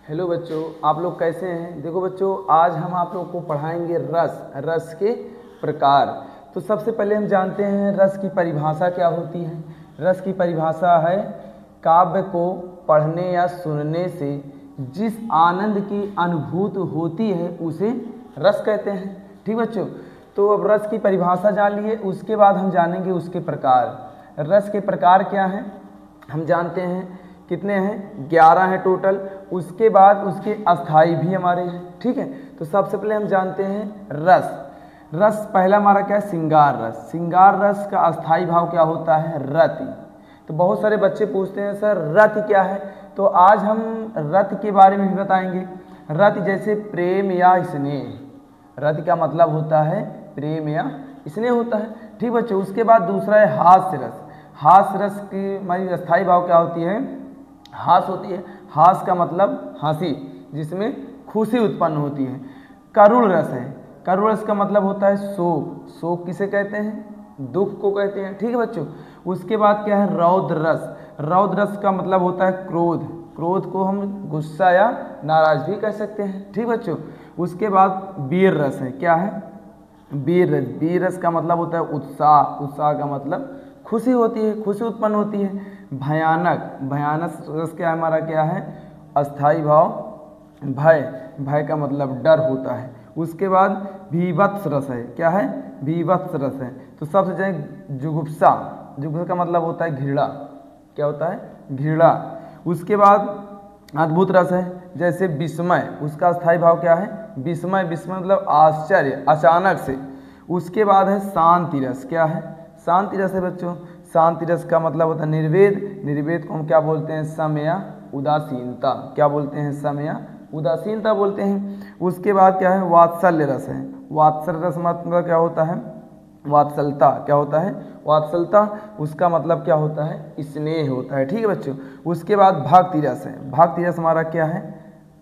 Hello बच्चों, आप लोग कैसे हैं। देखो बच्चों, आज हम आप लोग को पढ़ाएंगे रस के प्रकार। तो सबसे पहले हम जानते हैं रस की परिभाषा क्या होती है। रस की परिभाषा है काव्य को पढ़ने या सुनने से जिस आनंद की अनुभूति होती है उसे रस कहते हैं। ठीक बच्चों, तो अब रस की परिभाषा जान लिए, उसके बाद हम जानेंगे उसके प्रकार। रस के प्रकार क्या हैं हम जानते हैं, कितने हैं 11 हैं टोटल। उसके बाद उसके अस्थाई भी हमारे हैं। ठीक है, तो सबसे पहले हम जानते हैं रस पहला हमारा क्या है, श्रृंगार रस। श्रृंगार रस का अस्थाई भाव क्या होता है, रति। तो बहुत सारे बच्चे पूछते हैं सर रति क्या है, तो आज हम रति के बारे में भी बताएंगे। रति जैसे प्रेम या स्नेह, रति का मतलब होता है प्रेम या स्नेह होता है। ठीक बच्चों, उसके बाद दूसरा है हास्य रस। हास्य रस की हमारी अस्थाई भाव क्या होती है, हास होती है। हास का मतलब हंसी, जिसमें खुशी उत्पन्न होती है। करुण रस है, करुण रस का मतलब होता है शोक। शोक किसे कहते हैं, दुख को कहते हैं। ठीक है बच्चों, उसके बाद क्या है रौद्र रस। रौद्र रस का मतलब होता है क्रोध। क्रोध को हम गुस्सा या नाराज भी कह सकते हैं। ठीक बच्चों, उसके बाद वीर रस है। क्या है, वीर रस। वीर रस का मतलब होता है उत्साह। उत्साह का मतलब खुशी होती है, खुशी उत्पन्न होती है। भयानक, भयानक रस क्या हमारा क्या है, अस्थाई भाव भय। भय का मतलब डर होता है। उसके बाद भीभत्स रस है। क्या है, भीभत्स रस है। तो सबसे जाए जुगुप्सा। जुगुप्सा का मतलब होता है घृणा। क्या होता है, घृणा। उसके बाद अद्भुत रस है, जैसे विस्मय। उसका अस्थाई भाव क्या है, विस्मय। विस्मय मतलब आश्चर्य, अचानक से। उसके बाद है शांति रस। क्या है, शांति रस है बच्चों। शांति रस का मतलब होता है निर्वेद। निर्वेद को हम क्या बोलते हैं, सम या उदासीनता। क्या बोलते हैं, सम या उदासीनता बोलते हैं। उसके बाद क्या है वात्सल्य रस है। वात्सल्य रस मतलब क्या होता है, वात्सलता। क्या होता है, वात्सलता। उसका मतलब क्या होता है, स्नेह होता है। ठीक है बच्चों, उसके बाद भक्ति रस है। भक्ति रस हमारा क्या है,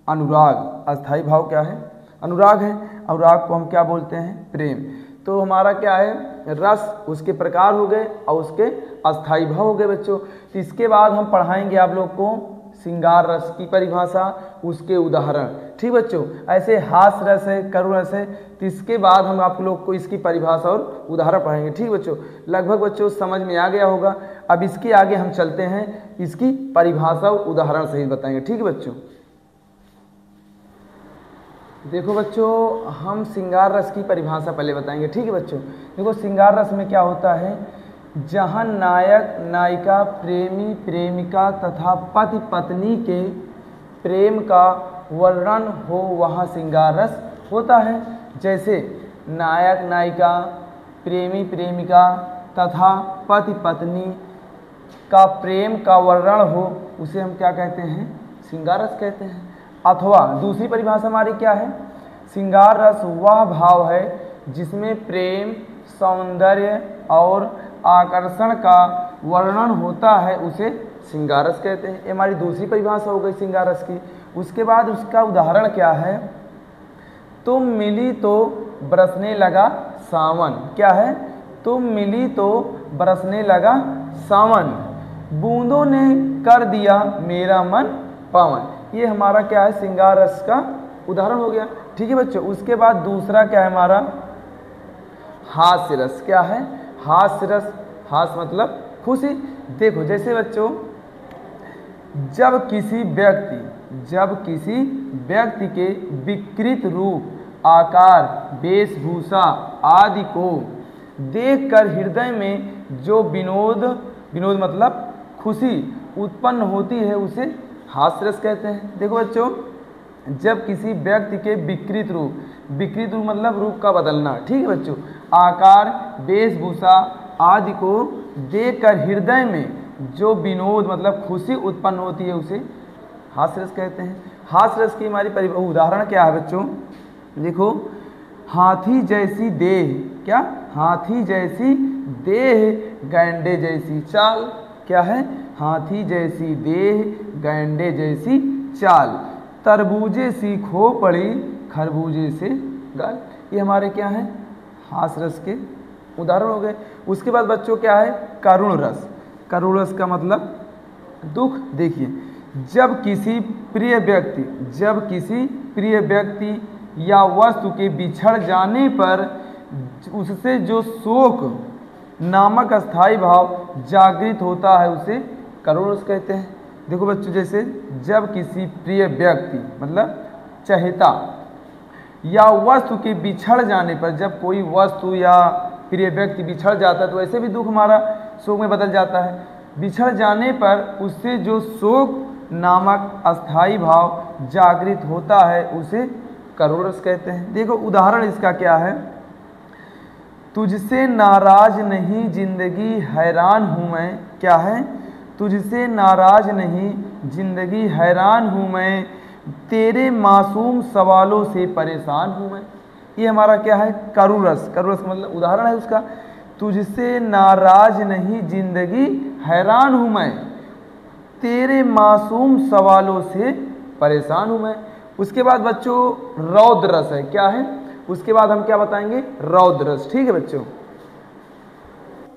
अनुराग। अस्थाई भाव क्या है, अनुराग है। अनुराग को हम क्या बोलते हैं, प्रेम। तो हमारा क्या है रस, उसके प्रकार हो गए और उसके अस्थाई भाव हो गए बच्चों। तो इसके बाद हम पढ़ाएंगे आप लोग को श्रृंगार रस की परिभाषा, उसके उदाहरण। ठीक बच्चों, ऐसे हास रस है, करुण रस है, तो इसके बाद हम आप लोग को इसकी परिभाषा और उदाहरण पढ़ाएंगे। ठीक बच्चों, लगभग बच्चों समझ में आ गया होगा। अब इसके आगे हम चलते हैं, इसकी परिभाषा और उदाहरण सहित बताएंगे। ठीक है बच्चों, देखो बच्चों, हम श्रृंगार रस की परिभाषा पहले बताएंगे। ठीक है बच्चों, देखो श्रृंगार रस में क्या होता है, जहाँ नायक नायिका, प्रेमी प्रेमिका तथा पति पत्नी के प्रेम का वर्णन हो वहाँ श्रृंगार रस होता है। जैसे नायक नायिका, प्रेमी प्रेमिका तथा पति पत्नी का प्रेम का वर्णन हो, उसे हम क्या कहते हैं, श्रृंगार रस कहते हैं। अथवा दूसरी परिभाषा हमारी क्या है, श्रृंगार रस वह भाव है जिसमें प्रेम, सौंदर्य और आकर्षण का वर्णन होता है, उसे श्रृंगार रस कहते हैं। ये हमारी दूसरी परिभाषा हो गई श्रृंगार रस की। उसके बाद उसका उदाहरण क्या है, तुम मिली तो बरसने लगा सावन। क्या है, तुम मिली तो बरसने लगा सावन, बूंदों ने कर दिया मेरा मन पावन। ये हमारा क्या है, श्रृंगार रस का उदाहरण हो गया। ठीक है बच्चों, उसके बाद दूसरा क्या है हमारा, हास्य रस। क्या है, हास्य रस। हास्य मतलब खुशी। देखो जैसे बच्चों, जब किसी व्यक्ति के विकृत रूप, आकार, वेशभूषा आदि को देखकर हृदय में जो विनोद मतलब खुशी उत्पन्न होती है, उसे हास्य रस कहते हैं। देखो बच्चों, जब किसी व्यक्ति के विकृत रूप मतलब रूप का बदलना, ठीक है बच्चों, आकार, वेशभूषा आदि को देखकर हृदय में जो विनोद मतलब खुशी उत्पन्न होती है, उसे हास्य रस कहते हैं। हास्य रस की हमारी उदाहरण क्या है बच्चों, देखो, हाथी जैसी देह। क्या, हाथी जैसी देह, गैंडे जैसी चाल। क्या है, हाथी जैसी देह, गैंडे जैसी चाल, तरबूजे सी खोपड़ी, खरबूजे से गाल। ये हमारे क्या हैं, हास्य रस के उदाहरण हो गए। उसके बाद बच्चों क्या है, करुण रस। करुण रस का मतलब दुख। देखिए, जब किसी प्रिय व्यक्ति या वस्तु के बिछड़ जाने पर उससे जो शोक नामक अस्थाई भाव जागृत होता है उसे करुण रस कहते हैं। देखो बच्चों, जैसे जब किसी प्रिय व्यक्ति मतलब चहेता या वस्तु के बिछड़ जाने पर, जब कोई वस्तु या प्रिय व्यक्ति बिछड़ जाता है तो ऐसे भी दुख हमारा शोक में बदल जाता है। बिछड़ जाने पर उससे जो शोक नामक अस्थाई भाव जागृत होता है उसे करुण रस कहते हैं। देखो उदाहरण इसका क्या है, तुझसे नाराज नहीं जिंदगी हैरान हूँ मैं, क्या है, तुझसे नाराज नहीं जिंदगी हैरान हूँ मैं, तेरे मासूम सवालों से परेशान हूँ मैं। ये हमारा क्या है, करुण रस। करुण रस मतलब उदाहरण है उसका, तुझसे नाराज नहीं जिंदगी हैरान हूँ मैं, तेरे मासूम सवालों से परेशान हूँ मैं। उसके बाद बच्चों रौद्र रस है, क्या है, उसके बाद हम क्या बताएंगे, रौद्र रस। ठीक है बच्चों,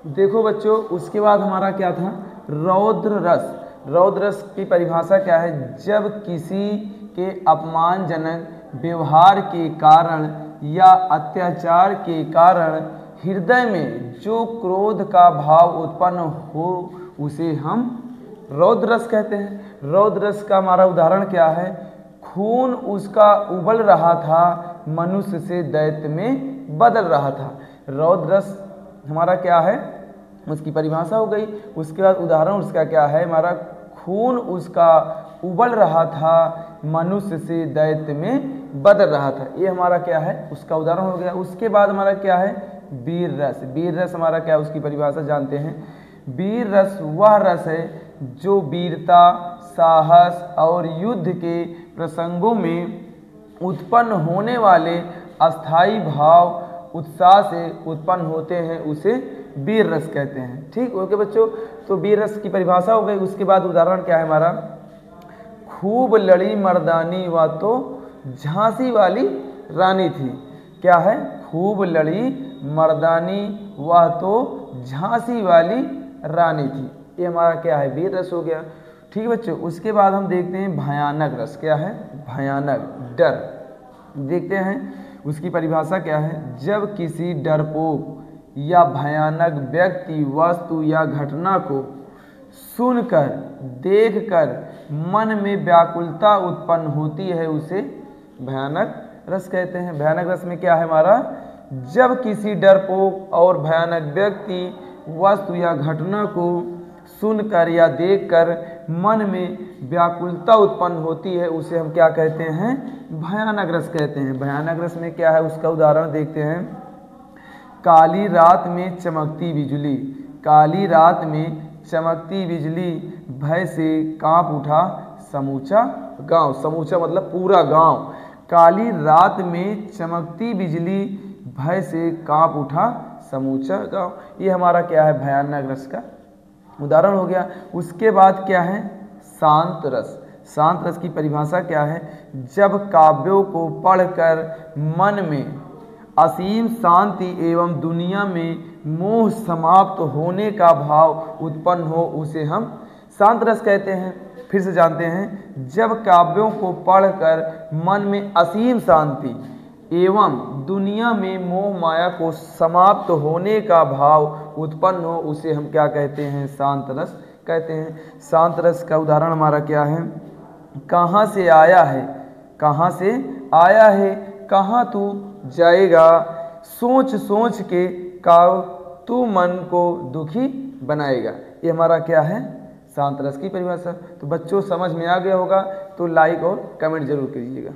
देखो बच्चों उसके बाद हमारा क्या था, रौद्र रस। रौद्र रस की परिभाषा क्या है, जब किसी के अपमानजनक व्यवहार के कारण या अत्याचार के कारण हृदय में जो क्रोध का भाव उत्पन्न हो उसे हम रौद्र रस कहते हैं। रौद्र रस का हमारा उदाहरण क्या है, खून उसका उबल रहा था, मनुष्य से दैत्य में बदल रहा था। रौद्र रस हमारा क्या है, उसकी परिभाषा हो गई। उसके बाद उदाहरण उसका क्या है, हमारा खून उसका उबल रहा था, मनुष्य से दैत्य में बदल रहा था। ये हमारा क्या है, उसका उदाहरण हो गया। उसके बाद हमारा क्या है, वीर रस। वीर रस हमारा क्या है, उसकी परिभाषा जानते हैं। वीर रस वह रस है जो वीरता, साहस और युद्ध के प्रसंगों में उत्पन्न होने वाले अस्थाई भाव उत्साह से उत्पन्न होते हैं, उसे वीर रस कहते हैं। ठीक, ओके बच्चों, तो वीर रस की परिभाषा हो गई। उसके बाद उदाहरण क्या है हमारा, खूब लड़ी मर्दानी वह तो झांसी वाली रानी थी। क्या है, खूब लड़ी मर्दानी वह तो झांसी वाली रानी थी। ये हमारा क्या है, वीर रस हो गया। ठीक है बच्चों, उसके बाद हम देखते हैं भयानक रस। क्या है, भयानक, डर। देखते हैं उसकी परिभाषा क्या है, जब किसी डरपोक या भयानक व्यक्ति, वस्तु या घटना को सुनकर, देखकर मन में व्याकुलता उत्पन्न होती है उसे भयानक रस कहते हैं। भयानक रस में क्या है हमारा, जब किसी डरपोक और भयानक व्यक्ति, वस्तु या घटना को सुनकर या देखकर मन में व्याकुलता उत्पन्न होती है उसे हम क्या कहते हैं, भयानक रस कहते हैं। भयानक रस में क्या है, उसका उदाहरण देखते हैं। काली रात में चमकती बिजली, काली रात में चमकती बिजली, भय से कांप उठा समूचा गांव। समूचा मतलब पूरा गांव। काली रात में चमकती बिजली, भय से कांप उठा समूचा गांव। ये हमारा क्या है, भयानक रस का उदाहरण हो गया। उसके बाद क्या है, शांत रस। शांत रस की परिभाषा क्या है, जब काव्यों को पढ़कर मन में असीम शांति एवं दुनिया में मोह समाप्त होने का भाव उत्पन्न हो उसे हम शांत रस कहते हैं। फिर से जानते हैं, जब काव्यों को पढ़कर मन में असीम शांति एवं दुनिया में मोह माया को समाप्त होने का भाव उत्पन्न हो उसे हम क्या कहते हैं, शांत रस कहते हैं। शांत रस का उदाहरण हमारा क्या है, कहाँ से आया है, कहाँ से आया है, कहाँ तू जाएगा, सोच सोच के काव तू मन को दुखी बनाएगा। ये हमारा क्या है, शांत रस की परिभाषा। तो बच्चों समझ में आ गया होगा तो लाइक और कमेंट जरूर कीजिएगा।